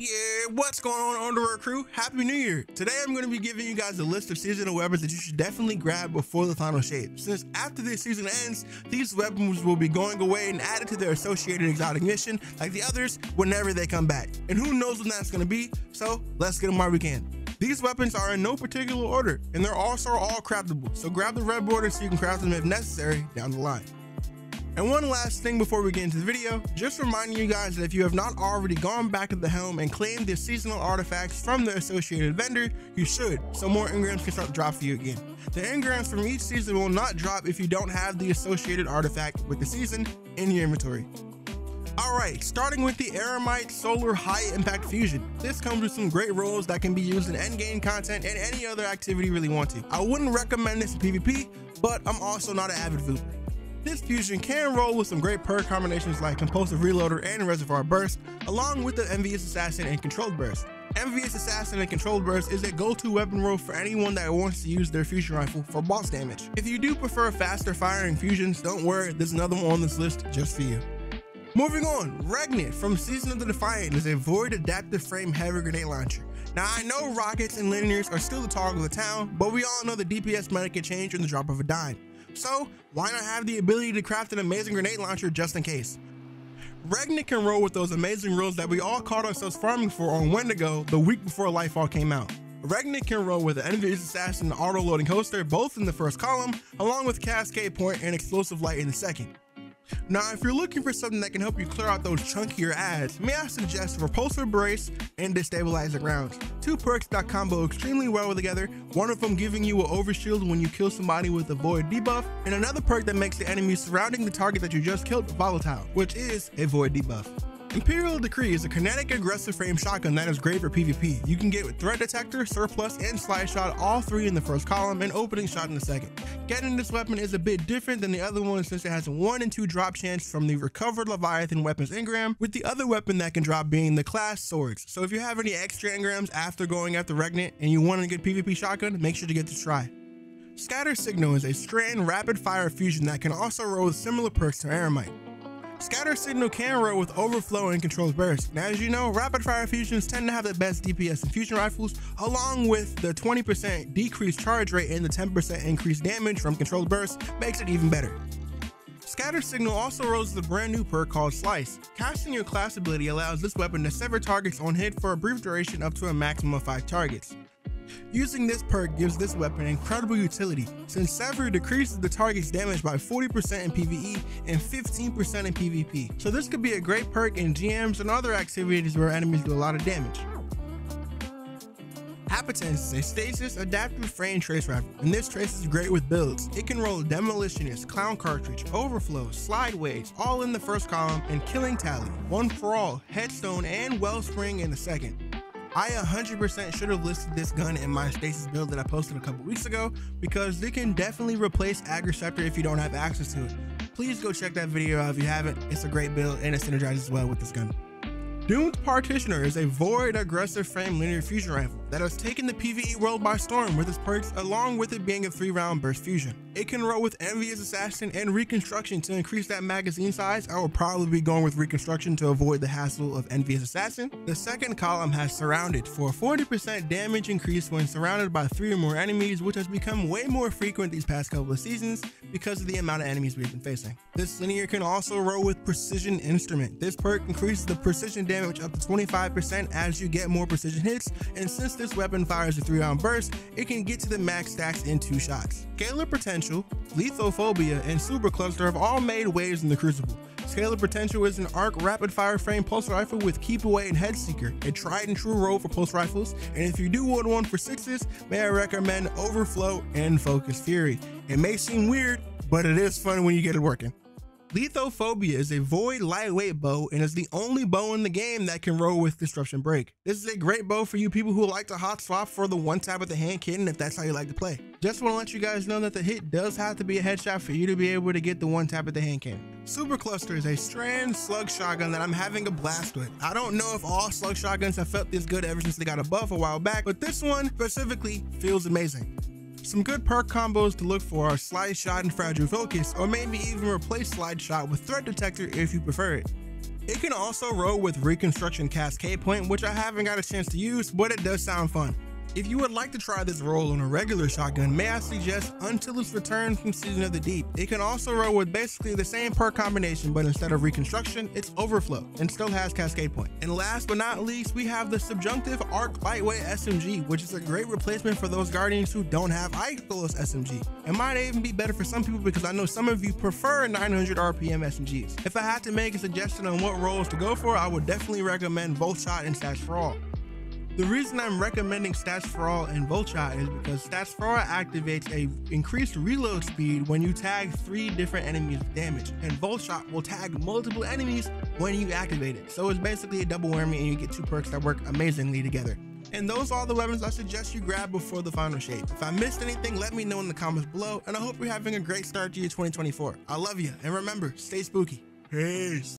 Yeah, what's going on, Underwear Crew? Happy New Year! Today I'm going to be giving you guys a list of seasonal weapons that you should definitely grab before the final shape, since after this season ends, these weapons will be going away and added to their associated exotic mission like the others whenever they come back. And who knows when that's going to be, so let's get them while we can. These weapons are in no particular order, and they're also all craftable, so grab the red border so you can craft them if necessary down the line. And one last thing before we get into the video, just reminding you guys that if you have not already gone back to the helm and claimed the seasonal artifacts from the associated vendor, you should, so more Ingrams can start to drop for you again. The Ingrams from each season will not drop if you don't have the associated artifact with the season in your inventory. Alright, starting with the Amarite Solar High Impact Fusion. This comes with some great rolls that can be used in endgame content and any other activity you really want to. I wouldn't recommend this in PvP, but I'm also not an avid vooper. This fusion can roll with some great perk combinations like Compulsive Reloader and Reservoir Burst, along with the Envious Assassin and Controlled Burst. Envious Assassin and Controlled Burst is a go-to weapon roll for anyone that wants to use their fusion rifle for boss damage. If you do prefer faster firing fusions, don't worry, there's another one on this list just for you. Moving on, Regnant from Season of the Defiant is a void adaptive frame heavy grenade launcher. Now I know rockets and linears are still the talk of the town, but we all know the DPS meta can change in the drop of a dime. So why not have the ability to craft an amazing grenade launcher just in case? Regnant can roll with those amazing rolls that we all caught ourselves farming for on Wendigo the week before Lightfall came out. Regnant can roll with the Envious Assassin and auto-loading holster both in the first column, along with Cascade Point and Explosive Light in the second. Now, if you're looking for something that can help you clear out those chunkier adds, may I suggest Repulsive Brace and Destabilizing Rounds. Two perks that combo extremely well together, one of them giving you an overshield when you kill somebody with a void debuff, and another perk that makes the enemies surrounding the target that you just killed volatile, which is a void debuff. Imperial Decree is a kinetic aggressive frame shotgun that is great for PvP. You can get with Threat Detector, Surplus, and Slide Shot, all three in the first column, and Opening Shot in the second. Getting this weapon is a bit different than the other one since it has a 1 in 2 drop chance from the recovered Leviathan weapons Ingram, with the other weapon that can drop being the class swords. So if you have any extra Ingrams after going after Regnant and you want a good PvP shotgun, make sure to get this try. Scatter Signal is a strand rapid fire fusion that can also roll with similar perks to Aramite. Scatter Signal can roll with Overflow and Controlled Burst. Now, as you know, rapid fire fusions tend to have the best DPS in fusion rifles, along with the 20% decreased charge rate and the 10% increased damage from Controlled Burst makes it even better. Scatter Signal also rolls with a brand new perk called Slice. Casting your class ability allows this weapon to sever targets on hit for a brief duration up to a maximum of 5 targets. Using this perk gives this weapon incredible utility, since Sever decreases the target's damage by 40% in PvE and 15% in PvP. So this could be a great perk in GMs and other activities where enemies do a lot of damage. Appetence is a stasis adaptive frame trace rifle, and this trace is great with builds. It can roll Demolitionist, Clown Cartridge, Overflow, Slideways, all in the first column, and Killing Tally, One for All, Headstone, and Wellspring in the second. I 100% should have listed this gun in my stasis build that I posted a couple weeks ago, because it can definitely replace Agriceptor if you don't have access to it. Please go check that video out if you haven't. It's a great build and it synergizes well with this gun. Doom's Partitioner is a void aggressive frame linear fusion rifle that has taken the PvE world by storm with its perks, along with it being a 3-round burst fusion. It can roll with Envious Assassin and Reconstruction to increase that magazine size. I will probably be going with Reconstruction to avoid the hassle of Envious Assassin. The second column has Surrounded for a 40% damage increase when surrounded by 3 or more enemies, which has become way more frequent these past couple of seasons because of the amount of enemies we've been facing. This linear can also roll with Precision Instrument. This perk increases the precision damage up to 25% as you get more precision hits, and since this weapon fires a 3-round burst, it can get to the max stacks in 2 shots. Scalar Potential, Letho Phobia, and Super Cluster have all made waves in the Crucible. Scalar Potential is an arc rapid fire frame pulse rifle with Keep Away and Head Seeker, a tried and true roll for pulse rifles, and if you do want one for 6s, may I recommend Overflow and Focus Fury. It may seem weird, but it is fun when you get it working. Letho Phobia is a void lightweight bow and is the only bow in the game that can roll with Disruption Break. This is a great bow for you people who like to hot swap for the one tap of the hand cannon if that's how you like to play. Just want to let you guys know that the hit does have to be a headshot for you to be able to get the one tap of the hand cannon. Super Cluster is a strand slug shotgun that I'm having a blast with. I don't know if all slug shotguns have felt this good ever since they got a buff a while back, but this one specifically feels amazing. Some good perk combos to look for are Slide Shot and Fragile Focus, or maybe even replace Slide Shot with Threat Detector if you prefer it. It can also roll with Reconstruction Cascade Point, which I haven't got a chance to use, but it does sound fun. If you would like to try this roll on a regular shotgun, may I suggest Until Its Return from Season of the Deep. It can also roll with basically the same perk combination, but instead of Reconstruction, it's Overflow, and still has Cascade Point. And last but not least, we have the Subjunctive Arc Lightweight SMG, which is a great replacement for those Guardians who don't have Ikelos SMG. It might even be better for some people because I know some of you prefer 900 RPM SMGs. If I had to make a suggestion on what rolls to go for, I would definitely recommend Volt Shot and Stats for All. The reason I'm recommending Stats for All and Volt Shot is because Stats for All activates a increased reload speed when you tag 3 different enemies with damage, and Volt Shot will tag multiple enemies when you activate it. So it's basically a double whammy and you get 2 perks that work amazingly together. And those are all the weapons I suggest you grab before the final shape. If I missed anything, let me know in the comments below, and I hope you're having a great start to your 2024. I love you, and remember, stay spooky. Peace.